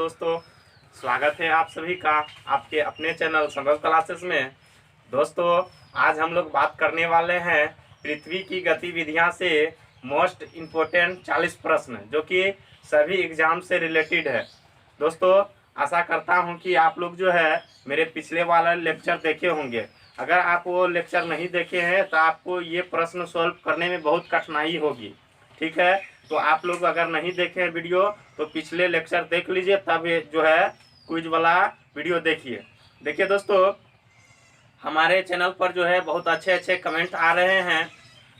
दोस्तों, स्वागत है आप सभी का आपके अपने चैनल संभव क्लासेस में। दोस्तों, आज हम लोग बात करने वाले हैं पृथ्वी की गतिविधियां से मोस्ट इम्पोर्टेंट 40 प्रश्न जो कि सभी एग्जाम से रिलेटेड है। दोस्तों, आशा करता हूं कि आप लोग जो है मेरे पिछले वाला लेक्चर देखे होंगे। अगर आप वो लेक्चर नहीं देखे हैं तो आपको ये प्रश्न सॉल्व करने में बहुत कठिनाई होगी। ठीक है, तो आप लोग अगर नहीं देखे वीडियो तो पिछले लेक्चर देख लीजिए, तब ये जो है क्विज वाला वीडियो देखिए। देखिए दोस्तों, हमारे चैनल पर जो है बहुत अच्छे अच्छे कमेंट आ रहे हैं,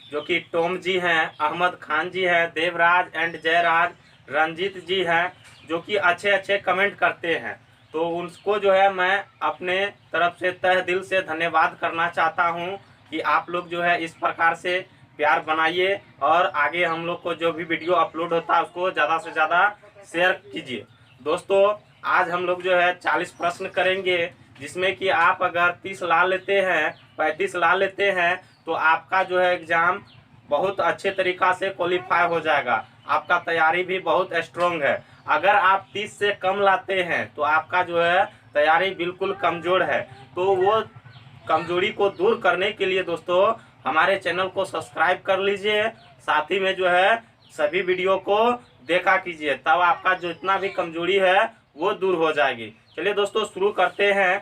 जो कि टॉम जी हैं, अहमद खान जी हैं, देवराज एंड जयराज, रंजीत जी हैं, जो कि अच्छे अच्छे कमेंट करते हैं। तो उनको जो है मैं अपने तरफ से तहे दिल से धन्यवाद करना चाहता हूं कि आप लोग जो है इस प्रकार से प्यार बनाइए और आगे हम लोग को जो भी वीडियो अपलोड होता है उसको ज़्यादा से ज़्यादा शेयर कीजिए। दोस्तों, आज हम लोग जो है 40 प्रश्न करेंगे, जिसमें कि आप अगर 30 ला लेते हैं, 35 ला लेते हैं तो आपका जो है एग्ज़ाम बहुत अच्छे तरीक़ा से क्वालिफाई हो जाएगा। आपका तैयारी भी बहुत स्ट्रॉन्ग है। अगर आप 30 से कम लाते हैं तो आपका जो है तैयारी बिल्कुल कमज़ोर है। तो वो कमजोरी को दूर करने के लिए दोस्तों हमारे चैनल को सब्सक्राइब कर लीजिए, साथ ही में जो है सभी वीडियो को देखा कीजिए, तब आपका जो इतना भी कमजोरी है वो दूर हो जाएगी। चलिए दोस्तों, शुरू करते हैं।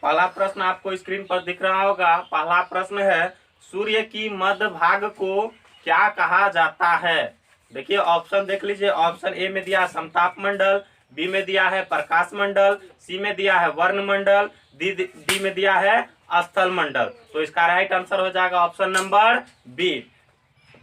पहला प्रश्न आपको स्क्रीन पर दिख रहा होगा। पहला प्रश्न है, सूर्य की मध्य भाग को क्या कहा जाता है? देखिए ऑप्शन देख लीजिए। ऑप्शन ए में दिया समताप मंडल, बी में दिया है प्रकाश मंडल, सी में दिया है वर्ण मंडल, डी में दिया है स्थल मंडल। तो इसका राइट आंसर हो जाएगा ऑप्शन नंबर बी,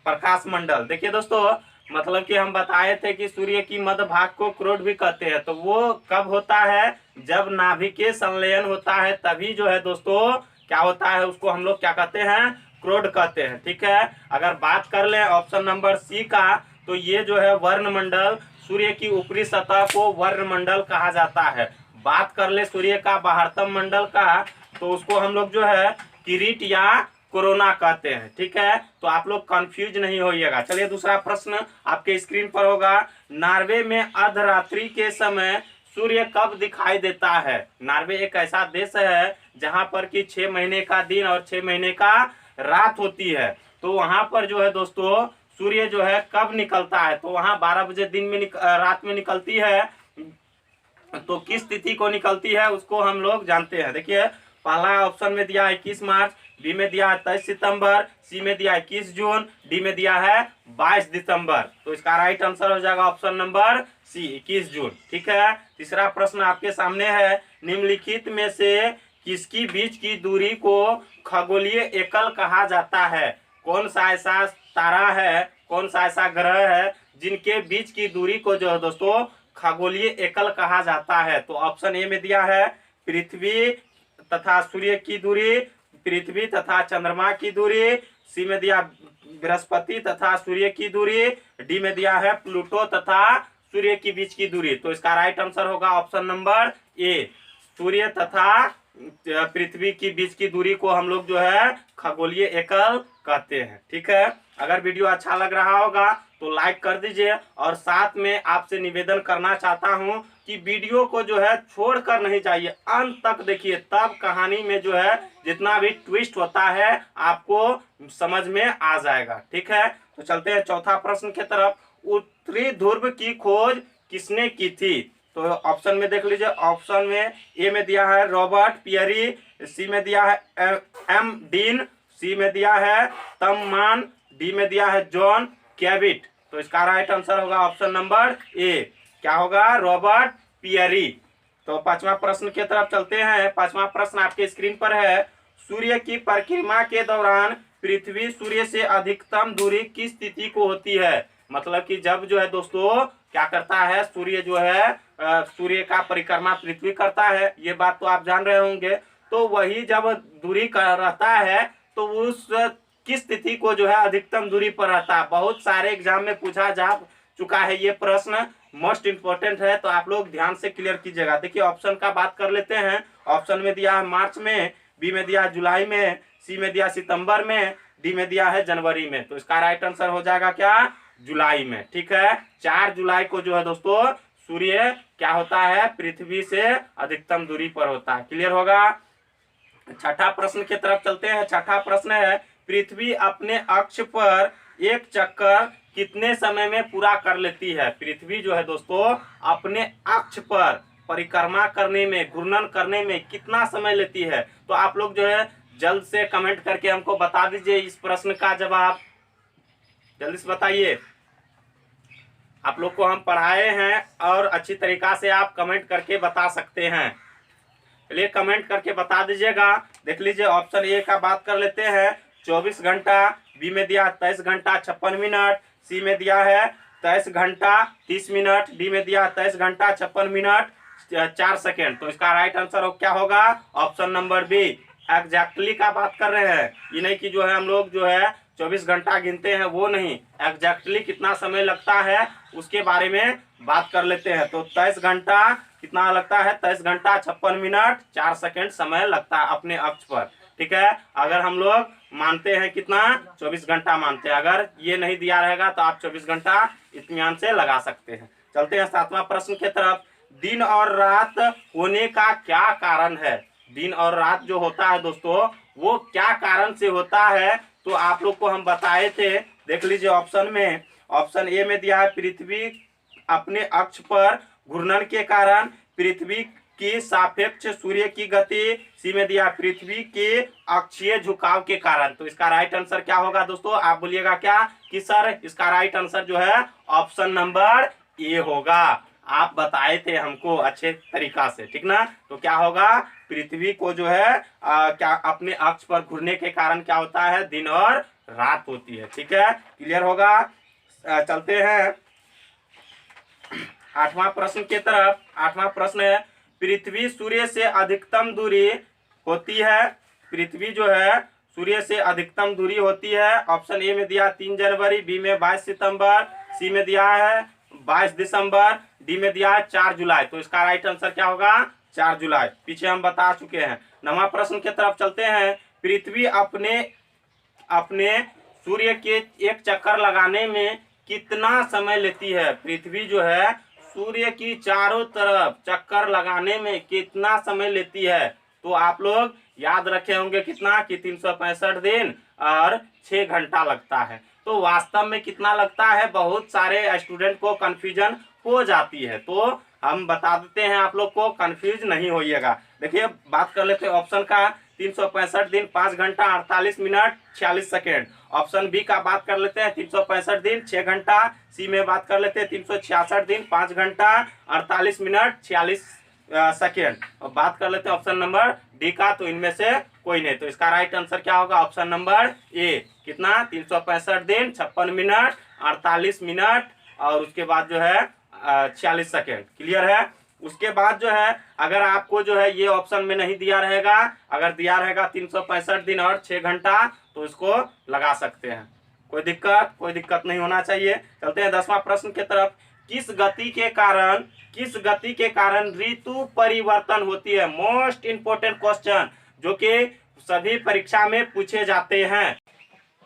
प्रकाश मंडल। देखिए दोस्तों, मतलब कि हम बताए थे कि सूर्य की मध्य भाग को क्रोड भी कहते हैं। तो वो कब होता है? जब नाभिकीय संलयन होता है, तभी जो है दोस्तों क्या होता है, उसको हम लोग क्या कहते हैं? क्रोड कहते हैं। ठीक है, अगर बात कर ले ऑप्शन नंबर सी का, तो ये जो है वर्णमंडल, सूर्य की ऊपरी सतह को वर्णमंडल कहा जाता है। बात कर ले सूर्य का बाहरतम मंडल का, तो उसको हम लोग जो है किरीट या कोरोना कहते हैं। ठीक है, तो आप लोग कंफ्यूज नहीं होइएगा। चलिए दूसरा प्रश्न आपके स्क्रीन पर होगा। नॉर्वे में अर्धरात्रि के समय सूर्य कब दिखाई देता है? नॉर्वे एक ऐसा देश है जहां पर कि 6 महीने का दिन और 6 महीने का रात होती है। तो वहां पर जो है दोस्तों सूर्य जो है कब निकलता है? तो वहां 12 बजे दिन में रात में निकलती है। तो किस तिथि को निकलती है उसको हम लोग जानते हैं। देखिए पहला ऑप्शन में दिया है 21 मार्च, बी में दिया है 23 सितंबर, सी में दिया है 21 जून, डी में दिया है 22 दिसंबर। तो इसका राइट आंसर हो जाएगा ऑप्शन नंबर सी, 21 जून। ठीक है, तीसरा प्रश्न आपके सामने है। निम्नलिखित में से किसकी बीच की दूरी को खगोलीय एकल कहा जाता है? कौन सा ऐसा तारा है, कौन सा ऐसा ग्रह है जिनके बीच की दूरी को जो है दोस्तों खगोलीय एकल कहा जाता है? तो ऑप्शन ए में दिया है पृथ्वी तथा सूर्य की दूरी, पृथ्वी तथा चंद्रमा की दूरी, सी में दिया बृहस्पति तथा सूर्य की दूरी, डी में दिया है प्लूटो तथा सूर्य की बीच की दूरी। तो इसका राइट आंसर होगा ऑप्शन नंबर ए, सूर्य तथा पृथ्वी की बीच की दूरी को हम लोग जो है खगोलीय एकल कहते हैं। ठीक है, अगर वीडियो अच्छा लग रहा होगा तो लाइक कर दीजिए, और साथ में आपसे निवेदन करना चाहता हूं कि वीडियो को जो है छोड़कर नहीं चाहिए, अंत तक देखिए, तब कहानी में जो है जितना भी ट्विस्ट होता है आपको समझ में आ जाएगा। ठीक है, तो चलते हैं चौथा प्रश्न की तरफ। उत्तरी ध्रुव की खोज किसने की थी? तो ऑप्शन में देख लीजिए। ऑप्शन में ए में दिया है रॉबर्ट पियरी, सी में दिया है एम डीन, सी में दिया है तममान, डी में दिया है जॉन कैविट। तो इसका राइट आंसर होगा ऑप्शन नंबर ए, क्या होगा? Robert Peary. तो पांचवा प्रश्न की तरफ चलते हैं। पांचवा प्रश्न आपके स्क्रीन पर है। सूर्य की परिक्रमा के दौरान पृथ्वी सूर्य से अधिकतम दूरी किस तिथि को होती है? मतलब कि जब जो है दोस्तों क्या करता है, सूर्य जो है सूर्य का परिक्रमा पृथ्वी करता है, ये बात तो आप जान रहे होंगे। तो वही जब दूरी कर रहता है तो उस किस तिथि को जो है अधिकतम दूरी पर रहता है? बहुत सारे एग्जाम में पूछा जा चुका है, ये प्रश्न मोस्ट इंपोर्टेंट है, तो आप लोग ध्यान से क्लियर कीजिएगा। देखिए ऑप्शन का बात कर लेते हैं। ऑप्शन में दिया है मार्च में, बी में दिया है जुलाई में, सी में दिया सितंबर में, डी में दिया है जनवरी में। तो इसका राइट आंसर हो जाएगा क्या? जुलाई में। ठीक है, 4 जुलाई को जो है दोस्तों सूर्य क्या होता है, पृथ्वी से अधिकतम दूरी पर होता है। क्लियर होगा। छठा प्रश्न की तरफ चलते हैं। छठा प्रश्न है, पृथ्वी अपने अक्ष पर एक चक्कर कितने समय में पूरा कर लेती है। पृथ्वी जो है दोस्तों अपने अक्ष पर परिक्रमा करने में, घूर्णन करने में कितना समय लेती है। तो आप लोग जो है जल्द से कमेंट करके हमको बता दीजिए इस प्रश्न का जवाब, जल्दी से बताइए। आप लोग को हम पढ़ाए हैं और अच्छी तरीका से आप कमेंट करके बता सकते हैं। चलिए कमेंट करके बता दीजिएगा। देख लीजिए ऑप्शन ए का बात कर लेते हैं, 24 घंटा, बी में दिया 23 घंटा 56 मिनट, सी में दिया है 23 घंटा 30 मिनट, डी में दिया 23 घंटा 56 मिनट 4 सेकेंड। तो इसका राइट आंसर क्या होगा, ऑप्शन नंबर बी, एग्जैक्टली का बात कर रहे हैं। ये नहीं कि जो है हम लोग जो है 24 घंटा गिनते हैं, वो नहीं, एग्जैक्टली कितना समय लगता है उसके बारे में बात कर लेते हैं। तो 23 घंटा कितना लगता है, 23 घंटा 56 मिनट 4 सेकेंड समय लगता है अपने अक्ष पर। ठीक है, अगर हम लोग मानते हैं कितना, 24 घंटा मानते हैं। अगर ये नहीं दिया रहेगा तो आप 24 घंटा इत्मीनान से लगा सकते हैं। चलते हैं 7वां प्रश्न की तरफ। दिन और रात होने का क्या कारण है। दिन और रात जो होता है दोस्तों वो क्या कारण से होता है, तो आप लोग को हम बताए थे। देख लीजिए ऑप्शन में, ऑप्शन ए में दिया है पृथ्वी अपने अक्ष पर घूर्णन के कारण, पृथ्वी की सापेक्ष सूर्य की गति, सी में दिया पृथ्वी के अक्षीय झुकाव के कारण। तो इसका राइट आंसर क्या होगा दोस्तों, आप बोलिएगा क्या कि सर इसका राइट आंसर जो है ऑप्शन नंबर ए होगा। आप बताए थे हमको अच्छे तरीका से, ठीक ना। तो क्या होगा, पृथ्वी को जो है क्या अपने अक्ष पर घूरने के कारण क्या होता है, दिन और रात होती है। ठीक है, क्लियर होगा। चलते हैं 8वां प्रश्न की तरफ। 8वां प्रश्न है, पृथ्वी सूर्य से अधिकतम दूरी होती है। पृथ्वी जो है सूर्य से अधिकतम दूरी होती है। ऑप्शन ए में दिया 3 जनवरी, बी में 22 सितंबर, सी में दिया है 22 दिसंबर, डी में दिया है 4 जुलाई। तो इसका राइट आंसर क्या होगा, 4 जुलाई। पीछे हम बता चुके हैं। 9वां प्रश्न की तरफ चलते हैं। पृथ्वी अपने सूर्य के एक चक्कर लगाने में कितना समय लेती है। पृथ्वी जो है सूर्य की चारों तरफ चक्कर लगाने में कितना समय लेती है। तो आप लोग याद रखे होंगे कितना कि 365 दिन और 6 घंटा लगता है। तो वास्तव में कितना लगता है, बहुत सारे स्टूडेंट को कंफ्यूजन हो जाती है। तो हम बता देते हैं, आप लोग को कंफ्यूज नहीं होइएगा। देखिए बात कर लेते हैं ऑप्शन का, 365 दिन 5 घंटा 48 मिनट 46 सेकेंड। ऑप्शन बी का बात कर लेते हैं, 365 दिन 6 घंटा। सी में बात कर लेते हैं 366 दिन 5 घंटा 48 मिनट 46 सेकेंड। और बात कर लेते हैं ऑप्शन नंबर डी का, तो इनमें से कोई नहीं। तो इसका राइट आंसर क्या होगा, ऑप्शन नंबर ए, कितना 365 दिन 56 मिनट 48 मिनट और उसके बाद जो है 46 सेकेंड। क्लियर है। उसके बाद जो है अगर आपको जो है ये ऑप्शन में नहीं दिया रहेगा, अगर दिया रहेगा 365 दिन और 6 घंटा, तो इसको लगा सकते हैं। कोई दिक्कत नहीं होना चाहिए। चलते हैं 10वां प्रश्न की तरफ। किस गति के कारण ऋतु परिवर्तन होती है। मोस्ट इंपोर्टेंट क्वेश्चन जो कि सभी परीक्षा में पूछे जाते हैं।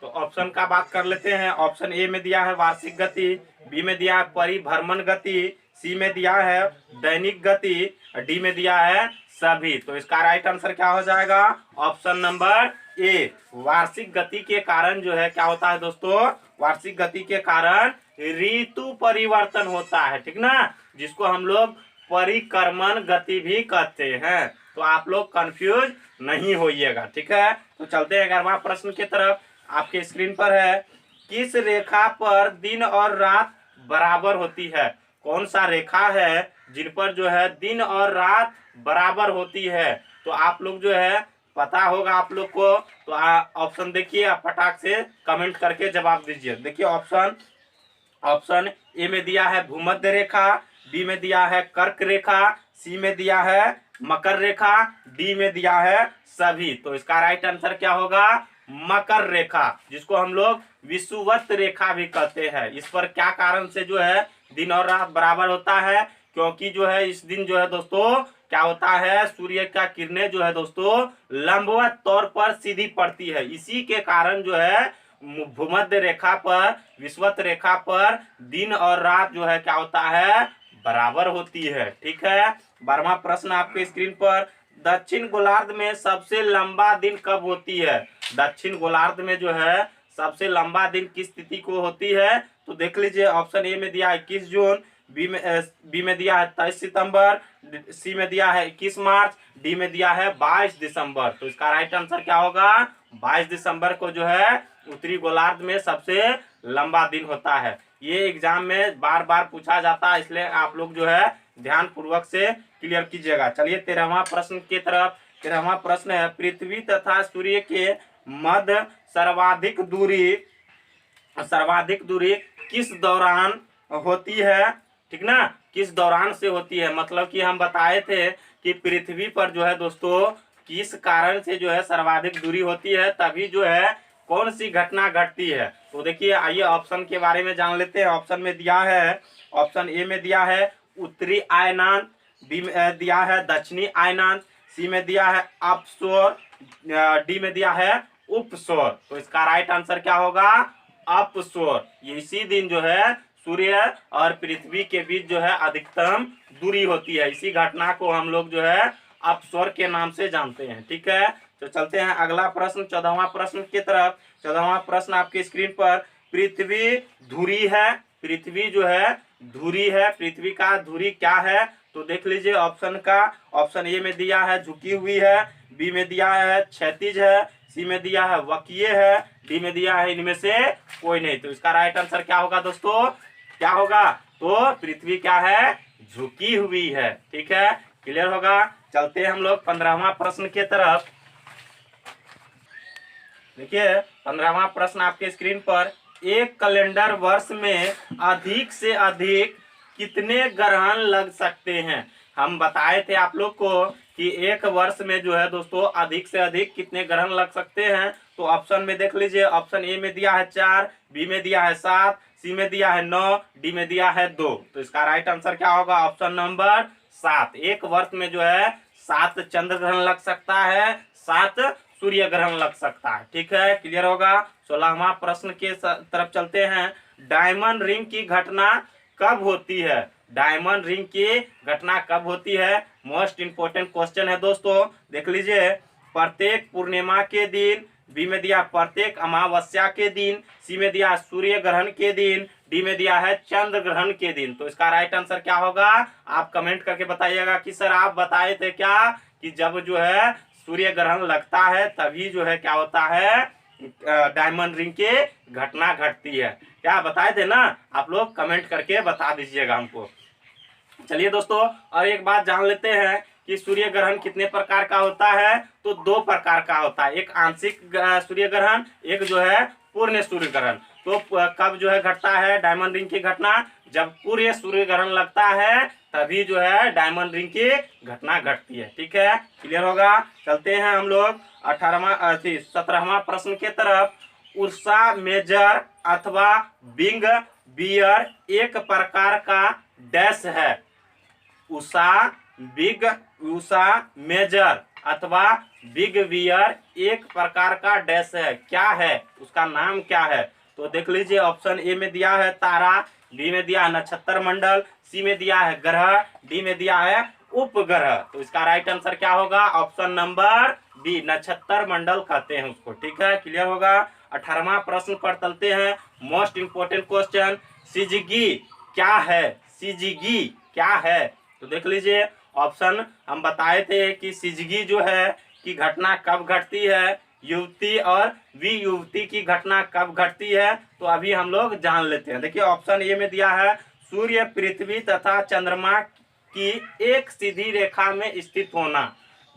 तो ऑप्शन का बात कर लेते हैं। ऑप्शन ए में दिया है वार्षिक गति, बी में दिया है परिभ्रमण गति, सी में दिया है दैनिक गति, डी में दिया है सभी। तो इसका राइट आंसर क्या हो जाएगा, ऑप्शन नंबर ए, वार्षिक गति के कारण जो है क्या होता है दोस्तों, वार्षिक गति के कारण ऋतु परिवर्तन होता है। ठीक ना, जिसको हम लोग परिक्रमण गति भी कहते हैं। तो आप लोग कंफ्यूज नहीं होइएगा। ठीक है, तो चलते हैं 11वां प्रश्न की तरफ। आपके स्क्रीन पर है, किस रेखा पर दिन और रात बराबर होती है। कौन सा रेखा है जिन पर जो है दिन और रात बराबर होती है। तो आप लोग जो है पता होगा आप लोग को। तो ऑप्शन देखिए, आप फटाक से कमेंट करके जवाब दीजिए। देखिए ऑप्शन ए में दिया है भूमध्य रेखा, बी में दिया है कर्क रेखा, सी में दिया है मकर रेखा, डी में दिया है सभी। तो इसका राइट आंसर क्या होगा, मकर रेखा, जिसको हम लोग विषुवत रेखा भी कहते हैं। इस पर क्या कारण से जो है दिन और रात बराबर होता है, क्योंकि जो है इस दिन जो है दोस्तों क्या होता है, सूर्य का किरणें जो है दोस्तों लंबवत तौर पर सीधी पड़ती है। इसी के कारण जो है भूमध्य रेखा पर, विषुवत रेखा पर दिन और रात जो है क्या होता है, बराबर होती है। ठीक है। 12वां प्रश्न आपके स्क्रीन पर, दक्षिण गोलार्ध में सबसे लंबा दिन कब होती है? दक्षिण गोलार्ध में जो है सबसे लंबा दिन किस तिथि को होती है? तो देख लीजिए, ऑप्शन ए में दिया है 21 जून, बी में दिया है 23 सितंबर, सी में दिया है 21 मार्च, डी में दिया है 22 दिसंबर। तो इसका राइट आंसर क्या होगा? 22 दिसंबर को जो है उत्तरी गोलार्ध में सबसे लंबा दिन होता है। ये एग्जाम में बार बार पूछा जाता है, इसलिए आप लोग जो है ध्यान पूर्वक से क्लियर कीजिएगा। चलिए 13वां प्रश्न की तरफ। 13वां प्रश्न है, पृथ्वी तथा सूर्य के मध्य सर्वाधिक दूरी किस दौरान होती है? ठीक ना, किस दौरान से होती है? मतलब कि हम बताए थे कि पृथ्वी पर जो है दोस्तों किस कारण से जो है सर्वाधिक दूरी होती है, तभी जो है कौन सी घटना घटती है। तो देखिए, आइए ऑप्शन के बारे में जान लेते हैं। ऑप्शन में दिया है, ऑप्शन ए में दिया है उत्तरी अयनांत, बी में दिया है दक्षिणी अयनांत, सी में दिया है अपसौर, डी में दिया है उपसौर। तो इसका राइट आंसर क्या होगा? अपसौर। ये इसी दिन जो है सूर्य और पृथ्वी के बीच जो है अधिकतम दूरी होती है। इसी घटना को हम लोग जो है अपसौर के नाम से जानते हैं। ठीक है। तो चलते हैं अगला प्रश्न, 14वां प्रश्न की तरफ। 14वां प्रश्न आपके स्क्रीन पर, पृथ्वी धुरी है, पृथ्वी जो है धुरी है, पृथ्वी का धुरी क्या है? तो देख लीजिए ऑप्शन का, ऑप्शन ए में दिया है झुकी हुई है, बी में दिया है क्षैतिज है, सी में दिया है वक्रीय है, डी में दिया है इनमें से कोई नहीं। तो इसका राइट आंसर क्या होगा दोस्तों? क्या होगा? तो पृथ्वी क्या है? झुकी हुई है। ठीक है, क्लियर होगा। चलते हैं हम लोग 15वां प्रश्न की तरफ। देखिए 15वां प्रश्न आपके स्क्रीन पर, एक कैलेंडर वर्ष में अधिक से अधिक कितने ग्रहण लग सकते हैं? हम बताए थे आप लोग को कि एक वर्ष में जो है दोस्तों अधिक से अधिक कितने ग्रहण लग सकते हैं। तो ऑप्शन में देख लीजिए, ऑप्शन ए में दिया है 4, बी में दिया है 7, सी में दिया है 9, डी में दिया है 2। तो इसका राइट आंसर क्या होगा? Option number 7। एक वर्ष में जो है 7 चंद्र ग्रहण लग सकता है, 7 सूर्य ग्रहण लग सकता है। ठीक है, क्लियर होगा। 16वां प्रश्न के तरफ चलते हैं। डायमंड रिंग की घटना कब होती है? डायमंड रिंग की घटना कब होती है? मोस्ट इंपोर्टेंट क्वेश्चन है दोस्तों। देख लीजिए, प्रत्येक पूर्णिमा के दिन, बी में दिया प्रत्येक अमावस्या के दिन, सी में दिया सूर्य ग्रहण के दिन, डी में दिया है चंद्र ग्रहण के दिन। तो इसका राइट आंसर क्या होगा? आप कमेंट करके बताइएगा कि सर आप बताए थे क्या कि जब जो है सूर्य ग्रहण लगता है तभी जो है क्या होता है, डायमंड रिंग की घटना घटती है। क्या बताए थे ना? आप लोग कमेंट करके बता दीजिएगा हमको। चलिए दोस्तों, और एक बात जान लेते हैं कि सूर्य ग्रहण कितने प्रकार का होता है? तो 2 प्रकार का होता है, एक आंशिक सूर्य ग्रहण, एक जो है पूर्ण सूर्य ग्रहण। तो कब जो है घटता है डायमंड रिंग की घटना? जब पूर्ण सूर्य ग्रहण लगता है तभी जो है डायमंड रिंग की घटना घटती है। ठीक है, क्लियर होगा। चलते हैं हम लोग 17वां प्रश्न की तरफ। उर्सा मेजर अथवा बिग बियर एक प्रकार का डैश है। उषा मेजर अथवा बिग बियर एक प्रकार का डैश है, क्या है? उसका नाम क्या है? तो देख लीजिए, ऑप्शन ए में दिया है तारा, बी में दिया है नक्षत्र मंडल, सी में दिया है ग्रह, डी में दिया है उपग्रह। तो इसका राइट आंसर क्या होगा? ऑप्शन नंबर बी, नक्षत्र मंडल कहते हैं उसको। ठीक है, क्लियर होगा। 18वां प्रश्न पर चलते हैं। मोस्ट इंपोर्टेंट क्वेश्चन, सिजगी क्या है? सिजगी क्या है? तो देख लीजिए, ऑप्शन हम बताए थे कि सिजगी जो है की घटना कब घटती है, युवती और वियुवती की घटना कब घटती है। तो अभी हम लोग जान लेते हैं। देखिए, ऑप्शन ए में दिया है सूर्य, पृथ्वी तथा चंद्रमा की एक सीधी रेखा में स्थित होना,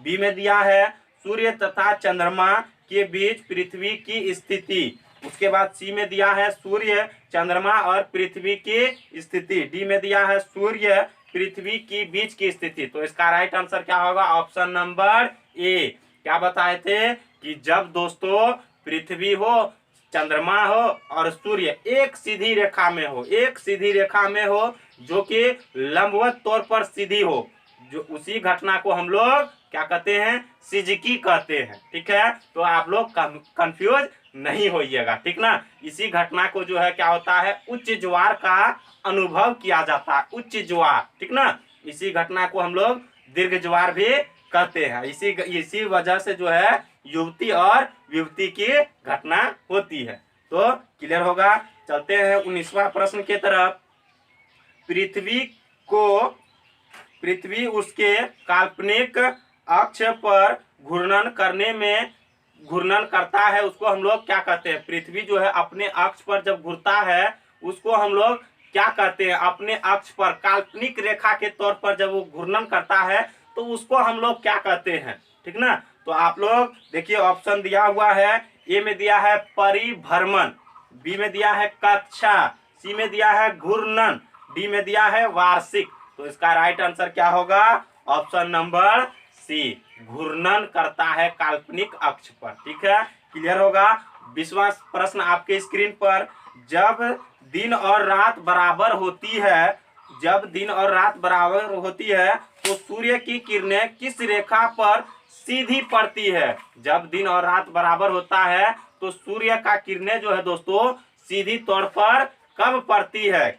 बी में दिया है सूर्य तथा चंद्रमा के बीच पृथ्वी की स्थिति, उसके बाद सी में दिया है सूर्य, चंद्रमा और पृथ्वी की स्थिति, डी में दिया है सूर्य पृथ्वी की बीच की स्थिति। तो इसका राइट आंसर क्या होगा? Option number A. क्या बताए थे कि जब दोस्तों पृथ्वी हो, चंद्रमा हो और सूर्य एक सीधी रेखा में हो, एक सीधी रेखा में हो जो कि लंबवत तौर पर सीधी हो, जो उसी घटना को हम लोग क्या कहते हैं, सिजकी कहते हैं। ठीक है, तो आप लोग कंफ्यूज नहीं होइएगा, ठीक ना। इसी घटना को जो है क्या होता है, उच्च ज्वार का अनुभव किया जाता है, उच्च ज्वार, ठीक ना। इसी घटना को हम लोग दीर्घ ज्वार भी कहते हैं। इसी वजह से जो है युवती और युवती की घटना होती है। तो क्लियर होगा। चलते हैं 19वां प्रश्न के तरफ। पृथ्वी उसके काल्पनिक अक्ष पर घूर्णन करता है, उसको हम लोग क्या कहते हैं। पृथ्वी जो है अपने अक्ष पर जब घूरता है उसको हम लोग क्या कहते हैं, अपने अक्ष पर काल्पनिक रेखा के तौर पर जब वो घूर्णन करता है तो उसको हम लोग क्या कहते हैं, ठीक ना। तो आप लोग देखिए ऑप्शन दिया हुआ है, ए में दिया है परिभ्रमण, बी में दिया है कक्षा, सी में दिया है घूर्णन, डी में दिया है वार्षिक। तो इसका राइट आंसर क्या होगा, ऑप्शन नंबर सी, घूर्णन करता है काल्पनिक अक्ष पर। ठीक है, क्लियर होगा। 20वां प्रश्न आपके स्क्रीन पर, जब दिन और रात बराबर होती है तो सूर्य की किरणें किस रेखा पर सीधी पड़ती है। जब दिन और रात बराबर होता है तो सूर्य का किरणें जो है दोस्तों सीधी तौर पर कब पड़ती है,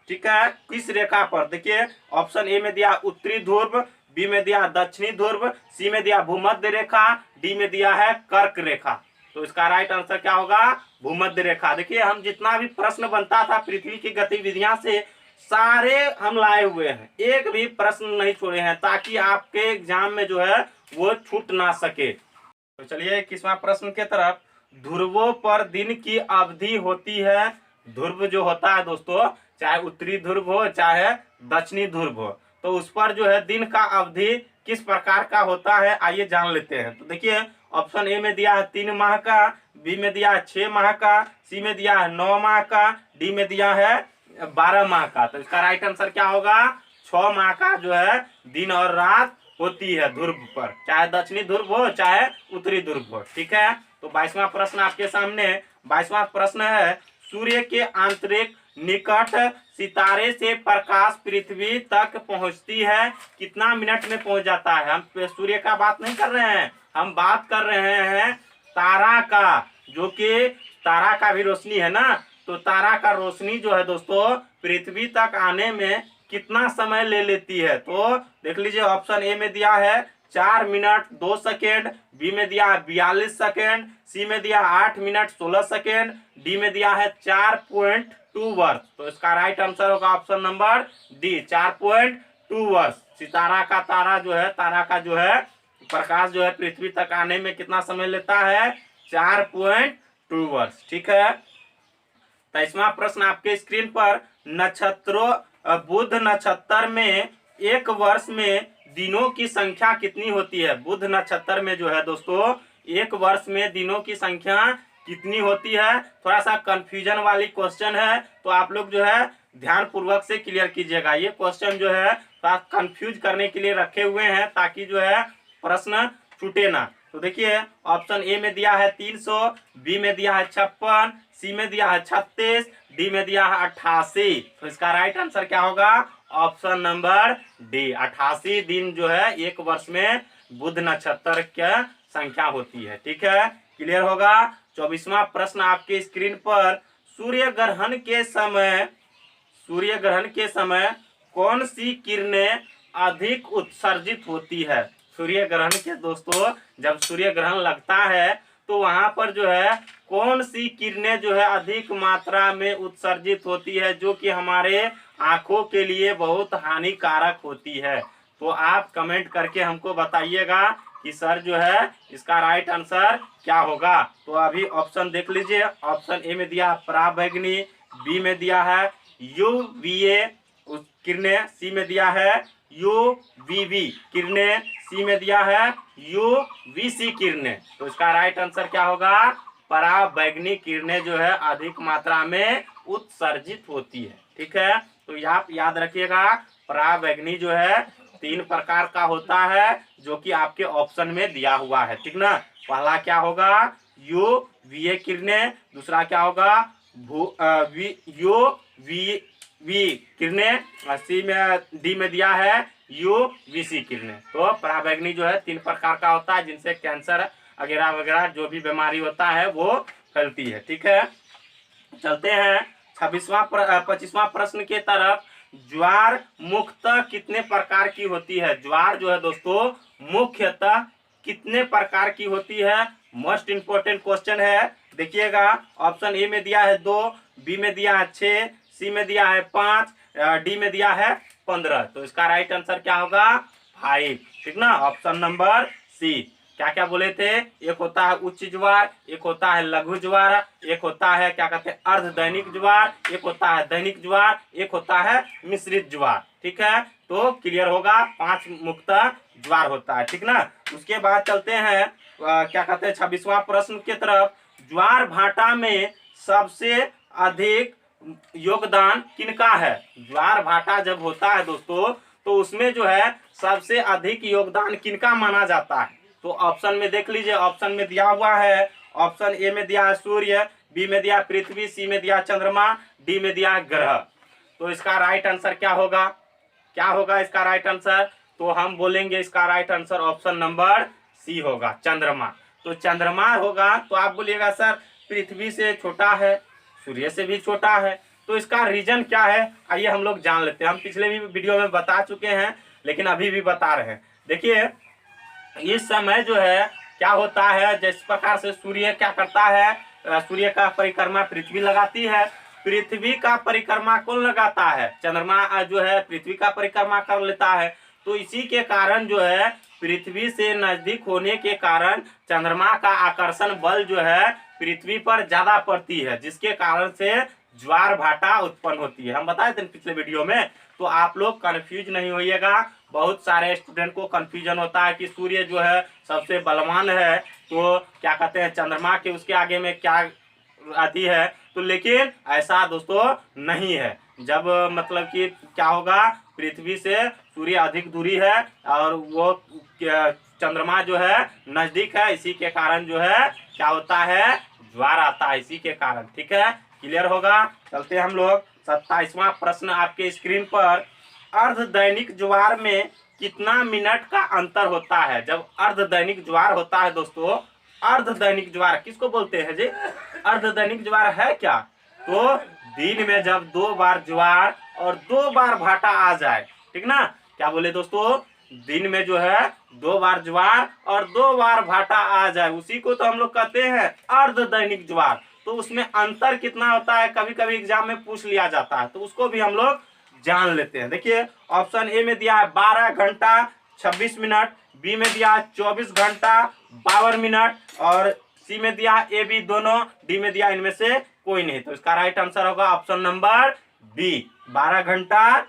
ठीक है, किस रेखा पर। देखिए ऑप्शन ए में दिया उत्तरी ध्रुव, बी में दिया दक्षिणी ध्रुव, सी में दिया भूमध्य रेखा, डी में दिया है कर्क रेखा। तो इसका राइट आंसर क्या होगा, भूमध्य रेखा। देखिए हम जितना भी प्रश्न बनता था पृथ्वी की गतिविधियां से सारे हम लाए हुए हैं, एक भी प्रश्न नहीं छोड़े हैं, ताकि आपके एग्जाम में जो है वो छूट ना सके। तो चलिए 21वां प्रश्न के तरफ। ध्रुवों पर दिन की अवधि होती है, ध्रुव जो होता है दोस्तों, चाहे उत्तरी ध्रुव हो चाहे दक्षिणी ध्रुव हो, तो उस पर जो है दिन का अवधि किस प्रकार का होता है, आइए जान लेते हैं। तो देखिए ऑप्शन ए में दिया है 3 माह का, बी में दिया है 6 माह का, सी में दिया है 9 माह का, डी में दिया है 12 माह का। तो इसका राइट आंसर क्या होगा, 6 माह का जो है दिन और रात होती है ध्रुव पर, चाहे दक्षिणी ध्रुव हो चाहे उत्तरी ध्रुव हो। ठीक है, तो 22वां प्रश्न आपके सामने। 22वां प्रश्न है, सूर्य के आंतरिक निकट सितारे से प्रकाश पृथ्वी तक पहुंचती है कितना मिनट में पहुंच जाता है। हम सूर्य का बात नहीं कर रहे हैं, हम बात कर रहे हैं तारा का, जो कि तारा का भी रोशनी है ना। तो तारा का रोशनी जो है दोस्तों पृथ्वी तक आने में कितना समय ले लेती है। तो देख लीजिए ऑप्शन ए में दिया है 4 मिनट 2 सेकेंड, बी में दिया है 42 सेकेंड, सी में दिया 8 मिनट 16 सेकेंड, डी में दिया है 4.2 वर्ष। तो इसका राइट आंसर होगा ऑप्शन नंबर डी, 4.2 वर्ष। सितारा का तारा का जो है प्रकाश जो है पृथ्वी तक आने में कितना समय लेता है, 4.2 वर्ष। ठीक है, 23वां प्रश्न आपके स्क्रीन पर। नक्षत्रों बुध नक्षत्र में एक वर्ष में दिनों की संख्या कितनी होती है। बुध नक्षत्र में जो है दोस्तों एक वर्ष में दिनों की संख्या कितनी होती है। थोड़ा सा कंफ्यूजन वाली क्वेश्चन है, तो आप लोग जो है ध्यान पूर्वक से क्लियर कीजिएगा। ये क्वेश्चन जो है थोड़ा कंफ्यूज करने के लिए रखे हुए हैं, ताकि जो है प्रश्न छूटे ना। तो देखिए ऑप्शन ए में दिया है 300, बी में दिया है 56, सी में दिया है 36, डी में दिया है 88। तो इसका राइट आंसर क्या होगा, ऑप्शन नंबर डी, 88 दिन जो है एक वर्ष में बुध नक्षत्र की संख्या होती है। ठीक है, क्लियर होगा। 24वां प्रश्न आपके स्क्रीन पर। सूर्य ग्रहण के समय कौन सी किरणें अधिक उत्सर्जित होती है। सूर्य ग्रहण के दोस्तों जब सूर्य ग्रहण लगता है तो वहां पर जो है कौन सी किरणें जो है अधिक मात्रा में उत्सर्जित होती है, जो कि हमारे आंखों के लिए बहुत हानिकारक होती है। तो आप कमेंट करके हमको बताइएगा कि सर जो है इसका राइट आंसर क्या होगा। तो अभी ऑप्शन देख लीजिए। ऑप्शन ए में दिया पराबैंगनी, बी में दिया है UVA किरणें, सी में दिया है UVB किरणें, सी में दिया है UVC किरणें। तो इसका राइट आंसर क्या होगा, पराबैंगनी किरणें जो है अधिक मात्रा में उत्सर्जित होती है। ठीक है, तो आप याद रखिएगा पराबैंगनी जो है 3 प्रकार का होता है, जो कि आपके ऑप्शन में दिया हुआ है। ठीक ना, पहला क्या होगा UVA किरणें, दूसरा क्या होगा UVB वी किरणें, और सी में डी में दिया है यूवीसी किरणें। तो पराबैंगनी जो है 3 प्रकार का होता है, जिनसे कैंसर वगैरह वगैरह जो भी बीमारी होता है वो फैलती है। ठीक है, चलते हैं 25वां प्रश्न के तरफ। ज्वार मुख्यतः कितने प्रकार की होती है? ज्वार जो है दोस्तों मुख्यतः कितने प्रकार की होती है? मोस्ट इंपोर्टेंट क्वेश्चन है। देखिएगा, ऑप्शन ए में दिया है 2, बी में दिया है 6, सी में दिया है 5, डी में दिया है 15। तो इसका राइट आंसर क्या होगा? 5। ठीक ना, ऑप्शन नंबर सी। क्या क्या बोले थे? एक होता है उच्च ज्वार, एक होता है लघु ज्वार, एक होता है क्या कहते हैं अर्ध दैनिक ज्वार, एक होता है दैनिक ज्वार, एक होता है मिश्रित ज्वार। ठीक है, तो क्लियर होगा, 5 मुख्यतः ज्वार होता है। ठीक ना, उसके बाद चलते हैं क्या कहते हैं 26वां प्रश्न की तरफ। ज्वार भाटा में सबसे अधिक योगदान किनका है? ज्वार भाटा जब होता है दोस्तों, तो उसमें जो है सबसे अधिक योगदान किनका माना जाता है? तो ऑप्शन में देख लीजिए, ऑप्शन में दिया हुआ है, ऑप्शन ए में दिया है सूर्य, बी में दिया पृथ्वी, सी में दिया चंद्रमा, डी में दिया ग्रह। तो इसका राइट आंसर क्या होगा? क्या होगा इसका राइट आंसर? तो हम बोलेंगे इसका right answer option number C होगा, चंद्रमा। तो चंद्रमा होगा। तो आप बोलिएगा सर पृथ्वी से छोटा है, सूर्य से भी छोटा है, तो इसका रीजन क्या है? आइए हम लोग जान लेते हैं। हम पिछले भी वीडियो में बता चुके हैं, लेकिन अभी भी बता रहे हैं। देखिए, इस समय जो है क्या होता है, जिस प्रकार से सूर्य क्या करता है, सूर्य का परिक्रमा पृथ्वी लगाती है। पृथ्वी का परिक्रमा कौन लगाता है? चंद्रमा जो है पृथ्वी का परिक्रमा कर लेता है। तो इसी के कारण जो है पृथ्वी से नजदीक होने के कारण चंद्रमा का आकर्षण बल जो है पृथ्वी पर ज्यादा पड़ती है, जिसके कारण से ज्वार भाटा उत्पन्न होती है। हम बताए थे पिछले वीडियो में। तो आप लोग कंफ्यूज नहीं होइएगा। बहुत सारे स्टूडेंट को कंफ्यूजन होता है कि सूर्य जो है सबसे बलवान है, तो क्या कहते हैं चंद्रमा के उसके आगे में क्या आती है? तो लेकिन ऐसा दोस्तों नहीं है। जब मतलब कि क्या होगा, पृथ्वी से सूर्य अधिक दूरी है और वो चंद्रमा जो है नजदीक है, इसी के कारण जो है क्या होता है, ज्वार आता है, इसी के कारण। ठीक है, क्लियर होगा। चलते हम लोग 27वां प्रश्न आपके स्क्रीन पर। अर्ध दैनिक ज्वार में कितना मिनट का अंतर होता है? जब अर्ध दैनिक ज्वार होता है दोस्तों, अर्ध दैनिक ज्वार किसको बोलते हैं जी? अर्ध दैनिक ज्वार है क्या? तो दिन में जब 2 बार ज्वार और 2 बार भाटा आ जाए, ठीक ना, क्या बोले दोस्तों, दिन में जो है 2 बार ज्वार और 2 बार भाटा आ जाए, उसी को तो हम लोग कहते हैं अर्ध दैनिक ज्वार। तो उसमें अंतर कितना होता है, कभी कभी एग्जाम में पूछ लिया जाता है, तो उसको भी हम लोग जान लेते हैं। देखिए, ऑप्शन ए में दिया है 12 घंटा 26 मिनट, बी में दिया है 24 घंटा 52 मिनट, और सी में दिया ए बी दोनों, डी में दिया इनमें से कोई नहीं। तो इसका राइट आंसर होगा ऑप्शन नंबर बी, 12 घंटा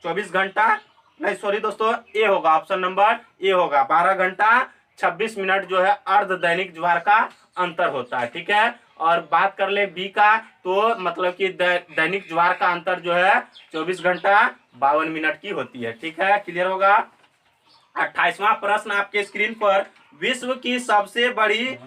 24 घंटा, नहीं सॉरी दोस्तों, ए होगा, ऑप्शन नंबर ए होगा, 12 घंटा 26 मिनट जो है अर्ध दैनिक ज्वार का अंतर होता है। ठीक है, और बात कर ले बी का, तो मतलब कि दैनिक ज्वार का अंतर जो है 24 घंटा 52 मिनट की होती है। ठीक है, क्लियर होगा। 28वां प्रश्न आपके स्क्रीन पर। विश्व की सबसे बड़ी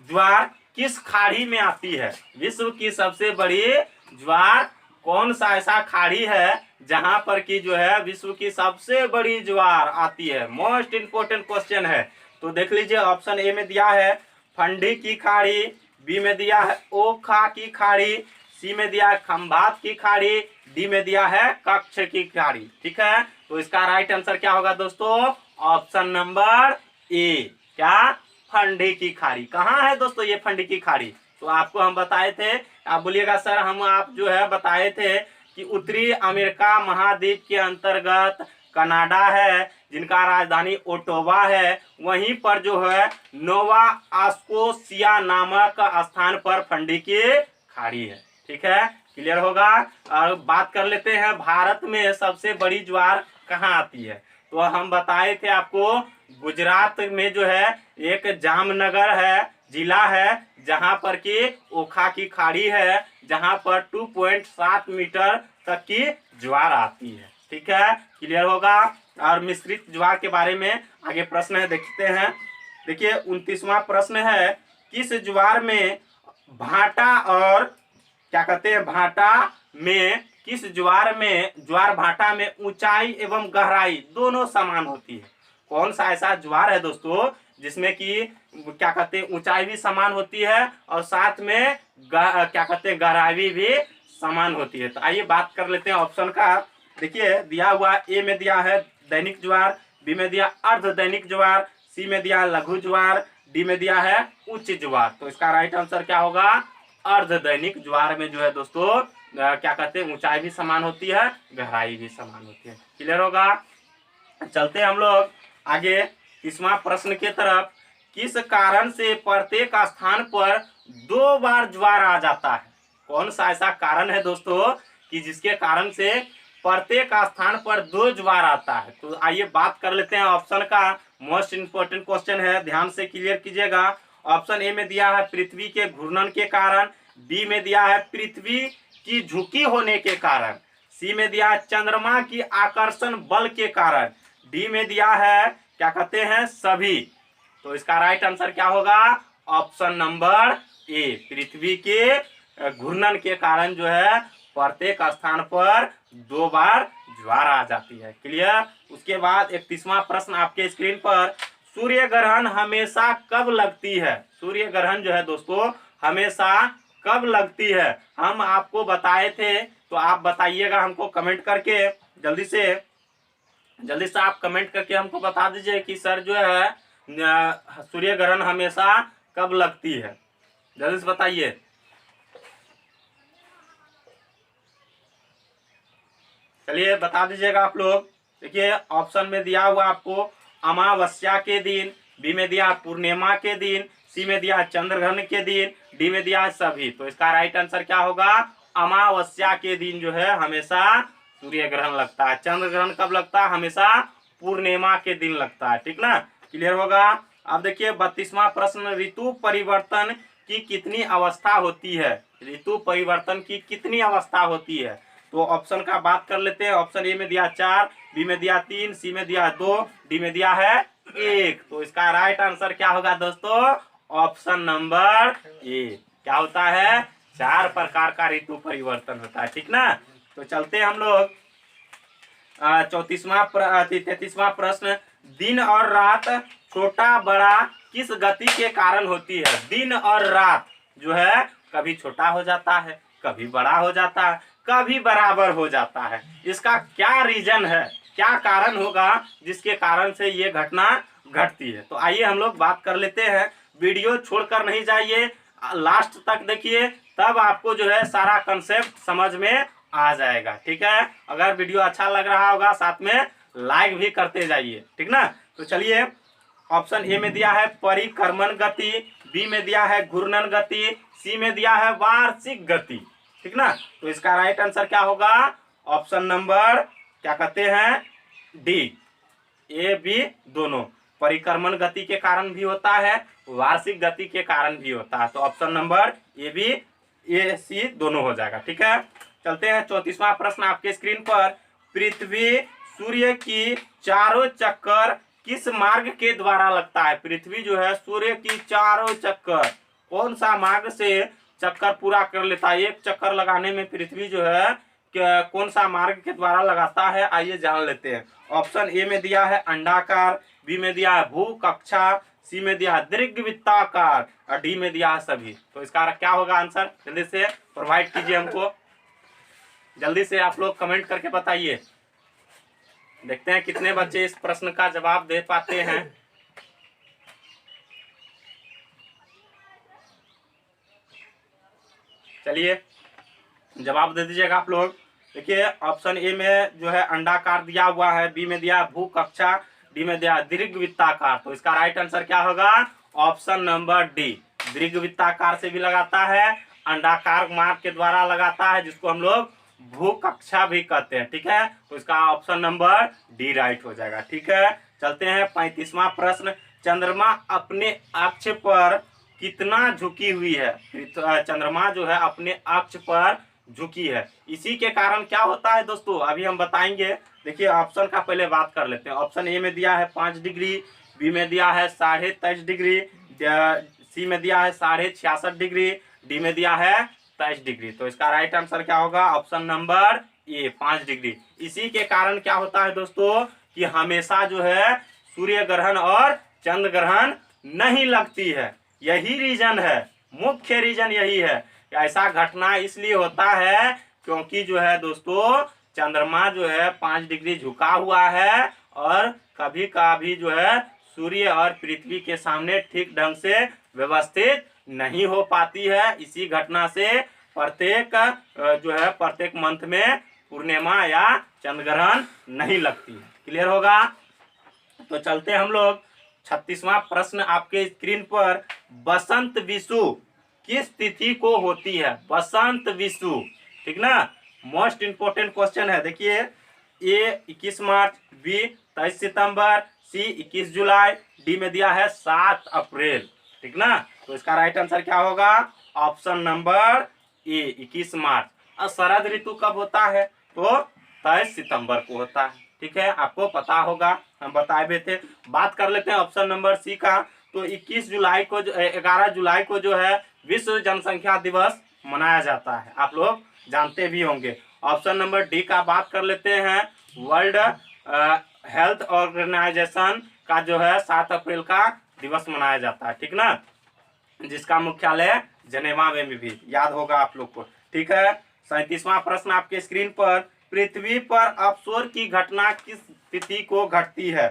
ज्वार किस खाड़ी में आती है? विश्व की सबसे बड़ी ज्वार कौन सा ऐसा खाड़ी है जहां पर की जो है विश्व की सबसे बड़ी ज्वार आती है? मोस्ट इंपोर्टेंट क्वेश्चन है। तो देख लीजिए, ऑप्शन ए में दिया है फंडी की खाड़ी, बी में दिया है ओखा की खाड़ी, सी में दिया है खंभात की खाड़ी, डी में दिया है कक्ष की खाड़ी। ठीक है, तो इसका राइट आंसर क्या होगा दोस्तों? ऑप्शन नंबर ए, क्या, फंडी की खाड़ी। कहाँ है दोस्तों ये फंडी की खाड़ी? तो आपको हम बताए थे, आप बोलिएगा सर हम आप जो है बताए थे कि उत्तरी अमेरिका महाद्वीप के अंतर्गत कनाडा है, जिनका राजधानी ओटावा है, वहीं पर जो है नोवा स्कोशिया नामक स्थान पर फंडी की खाड़ी है। ठीक है, क्लियर होगा। और बात कर लेते हैं भारत में सबसे बड़ी ज्वार कहाँ आती है? तो हम बताए थे आपको, गुजरात में जो है एक जामनगर है, जिला है, जहां पर की ओखा की खाड़ी है, जहां पर 2.7 मीटर तक की ज्वार आती है। ठीक है, क्लियर होगा। और मिश्रित ज्वार के बारे में आगे प्रश्न है, देखते हैं। देखिए, 29वां प्रश्न है, किस ज्वार में भाटा और क्या कहते हैं भाटा में, किस ज्वार भाटा में ऊंचाई एवं गहराई दोनों समान होती है? कौन सा ऐसा ज्वार है दोस्तों जिसमें कि क्या कहते हैं ऊंचाई भी समान होती है और साथ में क्या कहते हैं गहराई भी समान होती है? तो आइए बात कर लेते हैं ऑप्शन का। देखिए दिया हुआ ए में दिया है दैनिक ज्वार, बी में दिया अर्ध दैनिक ज्वार, सी में दिया लघु ज्वार, डी में दिया है उच्च ज्वार। तो इसका राइट आंसर क्या होगा? अर्ध दैनिक ज्वार में जो है दोस्तों क्या कहते हैं ऊंचाई भी समान होती है, गहराई भी समान होती है। क्लियर होगा? चलते हैं हम लोग आगे 30वां प्रश्न की तरफ। किस कारण से प्रत्येक स्थान पर 2 बार ज्वार आ जाता है? कौन सा ऐसा कारण है दोस्तों कि जिसके कारण से प्रत्येक स्थान पर 2 ज्वार आता है? तो आइए बात कर लेते हैं ऑप्शन का। मोस्ट इंपोर्टेंट क्वेश्चन है, ध्यान से क्लियर कीजिएगा। ऑप्शन ए में दिया है पृथ्वी के घूर्णन के कारण, बी में दिया है पृथ्वी की झुकी होने के कारण, सी में दिया है चंद्रमा की आकर्षण बल के कारण, डी में दिया है क्या कहते हैं सभी। तो इसका राइट आंसर क्या होगा? ऑप्शन नंबर ए, पृथ्वी के घूर्णन के कारण जो है प्रत्येक स्थान पर 2 बार ज्वार आ जाती है। क्लियर? उसके बाद 31वां प्रश्न आपके स्क्रीन पर। सूर्य ग्रहण हमेशा कब लगती है? सूर्य ग्रहण जो है दोस्तों हमेशा कब लगती है? हम आपको बताए थे, तो आप बताइएगा हमको कमेंट करके। जल्दी से आप कमेंट करके हमको बता दीजिए कि सर जो है सूर्य ग्रहण हमेशा कब लगती है। जल्दी से बताइए। चलिए बता दीजिएगा आप लोग। देखिए ऑप्शन में दिया हुआ आपको अमावस्या के दिन, बी में दिया पूर्णिमा के दिन, सी में दिया चंद्र ग्रहण के दिन, डी में दिया सभी। तो इसका राइट आंसर क्या होगा? अमावस्या के दिन जो है हमेशा सूर्य ग्रहण लगता है। चंद्र ग्रहण कब लगता है? हमेशा पूर्णिमा के दिन लगता है। ठीक ना? क्लियर होगा? अब देखिए 32वां प्रश्न। ऋतु परिवर्तन की कितनी अवस्था होती है? ऋतु परिवर्तन की कितनी अवस्था होती है? तो ऑप्शन का बात कर लेते हैं। ऑप्शन ए में दिया 4, बी में दिया 3, सी में दिया 2, डी में दिया है 1। तो इसका राइट आंसर क्या होगा दोस्तों? Option number A. क्या होता है? 4 प्रकार का ऋतु परिवर्तन होता है। ठीक ना? तो चलते हम लोग 33वां प्रश्न। दिन और रात छोटा बड़ा किस गति के कारण होती है? दिन और रात जो है कभी छोटा हो जाता है, कभी बड़ा हो जाता है, कभी बराबर हो जाता है। इसका क्या रीजन है, क्या कारण होगा जिसके कारण से ये घटना घटती है? तो आइए हम लोग बात कर लेते हैं। वीडियो छोड़कर नहीं जाइए, लास्ट तक देखिए, तब आपको जो है सारा कंसेप्ट समझ में आ जाएगा। ठीक है? अगर वीडियो अच्छा लग रहा होगा साथ में लाइक भी करते जाइए। ठीक ना? तो चलिए ऑप्शन ए में दिया है परिक्रमण गति, बी में दिया है घूर्णन गति, सी में दिया है वार्षिक गति। ठीक ना? तो इसका राइट आंसर क्या होगा? ऑप्शन नंबर क्या कहते हैं डी, ए बी दोनों। परिक्रमण गति के कारण भी होता है, वार्षिक गति के कारण भी होता है। तो ऑप्शन नंबर ए बी ए सी दोनों हो जाएगा। ठीक है? चलते हैं 34वां प्रश्न आपके स्क्रीन पर। पृथ्वी सूर्य की चारों चक्कर किस मार्ग के द्वारा लगता है? पृथ्वी जो है सूर्य की चारों चक्कर कौन सा मार्ग से चक्कर पूरा कर लेता है? एक चक्कर लगाने में पृथ्वी जो है कौन सा मार्ग के द्वारा लगाता है? आइए जान लेते हैं। ऑप्शन ए में दिया है अंडाकार, बी में दिया है भूकक्षा, सी में दिया है दीर्घवृत्ताकार और डी में दिया है सभी। तो इसका क्या होगा आंसर? जल्दी से प्रोवाइड कीजिए हमको, जल्दी से आप लोग कमेंट करके बताइए। देखते हैं कितने बच्चे इस प्रश्न का जवाब दे पाते हैं। चलिए जवाब दे दीजिएगा आप लोग। देखिए ऑप्शन ए में जो है अंडाकार दिया हुआ है, बी में दिया भूकक्षा, डी में दिया दीर्घवृत्ताकार। तो इसका राइट आंसर क्या होगा? ऑप्शन नंबर डी, दीर्घवृत्ताकार से भी लगाता है, अंडाकार मार्ग के द्वारा लगाता है, जिसको हम लोग भूकक्षा भी कहते हैं। ठीक है? तो इसका ऑप्शन नंबर डी राइट हो जाएगा। ठीक है? चलते हैं 35वां प्रश्न। चंद्रमा अपने अक्ष पर कितना झुकी हुई है? चंद्रमा जो है अपने अक्ष पर झुकी है, इसी के कारण क्या होता है दोस्तों अभी हम बताएंगे। देखिए ऑप्शन का पहले बात कर लेते हैं। ऑप्शन ए में दिया है 5 डिग्री, बी में दिया है 23.5 डिग्री, सी में दिया है 66.5 डिग्री, डी में दिया है 23 डिग्री। तो इसका राइट आंसर क्या होगा? ऑप्शन नंबर ए 5 डिग्री। इसी के कारण क्या होता है दोस्तों कि हमेशा जो है सूर्य ग्रहण और चंद्र ग्रहण नहीं लगती है। यही रीजन है, मुख्य रीजन यही है। ऐसा घटना इसलिए होता है क्योंकि जो है दोस्तों चंद्रमा जो है 5 डिग्री झुका हुआ है और कभी कभी जो है सूर्य और पृथ्वी के सामने ठीक ढंग से व्यवस्थित नहीं हो पाती है। इसी घटना से प्रत्येक मंथ में पूर्णिमा या चंद्र ग्रहण नहीं लगती है। क्लियर होगा? तो चलते हम लोग 36वां प्रश्न आपके स्क्रीन पर। बसंत विषु किस तिथि को होती है? बसंत विषु, ठीक ना, मोस्ट इंपोर्टेंट क्वेश्चन है। देखिए, ए 21 मार्च, बी 23 सितंबर, सी 21 जुलाई, डी में दिया है 7 अप्रैल, ठीक ना। तो इसका राइट आंसर क्या होगा? ऑप्शन नंबर ए 21 मार्च। और शरद ऋतु कब होता है? तो 23 सितंबर को होता है, ठीक है, आपको पता होगा, हम बताए भी थे। बात कर लेते हैं ऑप्शन नंबर सी का। तो 11 जुलाई को जो है विश्व जनसंख्या दिवस मनाया जाता है, आप लोग जानते भी होंगे। ऑप्शन नंबर डी का बात कर लेते हैं। वर्ल्ड हेल्थ ऑर्गेनाइजेशन का जो है 7 अप्रैल का दिवस मनाया जाता है, ठीक ना, जिसका मुख्यालय जनेवा में भी, याद होगा आप लोग को, ठीक है। 37वां प्रश्न आपके स्क्रीन पर। पृथ्वी पर अपसोर की घटना किस तिथि को घटती है?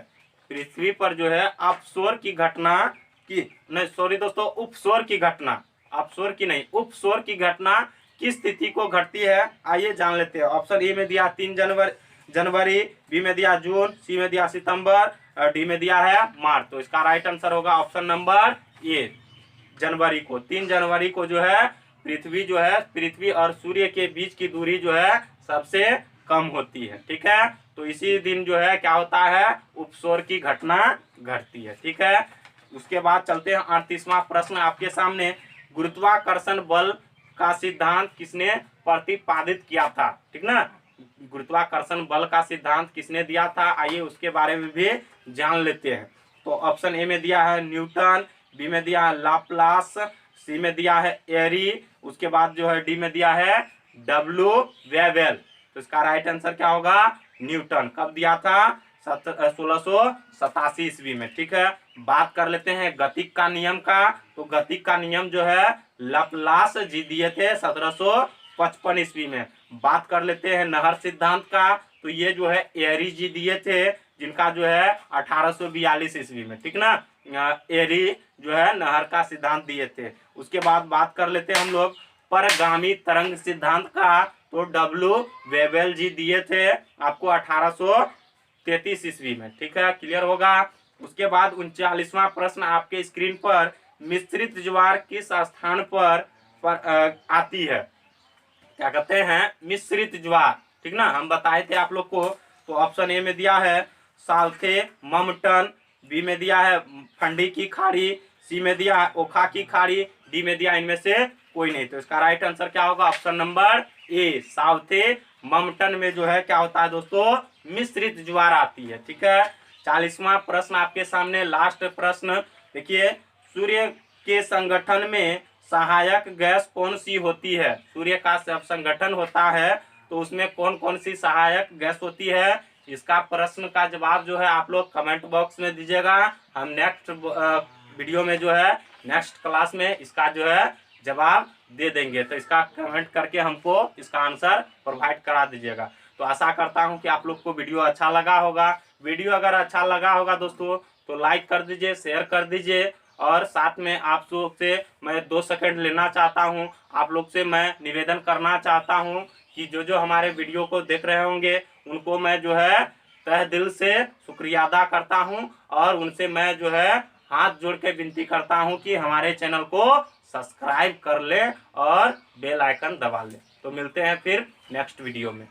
पृथ्वी पर जो है अपसोर की घटना की, नहीं सॉरी दोस्तों, उपसोर की घटना, अपसोर की नहीं, उपसोर की घटना किस तिथि को घटती है? आइए जान लेते हैं। ऑप्शन ए में दिया 3 जनवरी, बी में दिया जून, सी में दिया सितंबर, और डी में दिया है मार्च। तो इसका राइट आंसर होगा ऑप्शन नंबर ए, जनवरी को। 3 जनवरी को जो है पृथ्वी और सूर्य के बीच की दूरी जो है सबसे कम होती है, ठीक है। तो इसी दिन जो है क्या होता है? उपसोर की घटना घटती है, ठीक है। उसके बाद चलते हैं 38वां प्रश्न आपके सामने। गुरुत्वाकर्षण बल का सिद्धांत किसने प्रतिपादित किया था? ठीक ना, गुरुत्वाकर्षण बल का सिद्धांत किसने दिया था? आइए उसके बारे में भी जान लेते हैं। तो ऑप्शन ए में दिया है न्यूटन, बी में दिया है लाप्लास, सी में दिया है एरी, उसके बाद जो है डी में दिया है डब्ल्यू वेबल। तो इसका राइट आंसर क्या होगा? न्यूटन। कब दिया था? 1687 ईस्वी में, ठीक है। बात कर लेते हैं गतिक का नियम का। तो गतिक का नियम जो है लाप्लास जी दिए थे 1755 ईस्वी में। बात कर लेते हैं नहर सिद्धांत का। तो ये जो है एरी जी दिए थे, जिनका जो है 1842 ईस्वी में, ठीक ना। एरी जो है नहर का सिद्धांत दिए थे। उसके बाद बात कर लेते हैं हम लोग परगामी तरंग सिद्धांत का। तो डब्ल्यू वेबल जी दिए थे आपको 1833 ईस्वी में, ठीक है, क्लियर होगा। उसके बाद 39वां प्रश्न आपके स्क्रीन पर। मिश्रित ज्वार किस स्थान पर आती है? क्या कहते हैं? मिश्रित ज्वार, ठीक ना, हम बताए थे आप लोग को। तो ऑप्शन ए में दिया है साल्थे ममटन, बी में दिया है फंडी की खाड़ी, सी में दिया है ओखा की खाड़ी, डी में दिया इनमें से कोई नहीं। तो इसका राइट आंसर क्या होगा? ऑप्शन नंबर ए साउथे ममटन में जो है क्या होता है दोस्तों? मिश्रित ज्वार आती है, ठीक है। 40वां प्रश्न आपके सामने, लास्ट प्रश्न। देखिए, सूर्य के संगठन में सहायक गैस कौन सी होती है? सूर्य का जब संगठन होता है तो उसमें कौन कौन सी सहायक गैस होती है? इसका प्रश्न का जवाब जो है आप लोग कमेंट बॉक्स में दीजिएगा। हम नेक्स्ट वीडियो में जो है नेक्स्ट क्लास में इसका जो है जवाब दे देंगे। तो इसका कमेंट करके हमको इसका आंसर प्रोवाइड करा दीजिएगा। तो आशा करता हूं कि आप लोग को वीडियो अच्छा लगा होगा। वीडियो अगर अच्छा लगा होगा दोस्तों तो लाइक कर दीजिए, शेयर कर दीजिए, और साथ में आप लोग से मैं 2 सेकंड लेना चाहता हूं। आप लोग से मैं निवेदन करना चाहता हूं कि जो हमारे वीडियो को देख रहे होंगे उनको मैं जो है तहे दिल से शुक्रिया अदा करता हूं, और उनसे मैं जो है हाथ जोड़ के विनती करता हूं कि हमारे चैनल को सब्सक्राइब कर ले और बेल आइकन दबा ले। तो मिलते हैं फिर नेक्स्ट वीडियो में।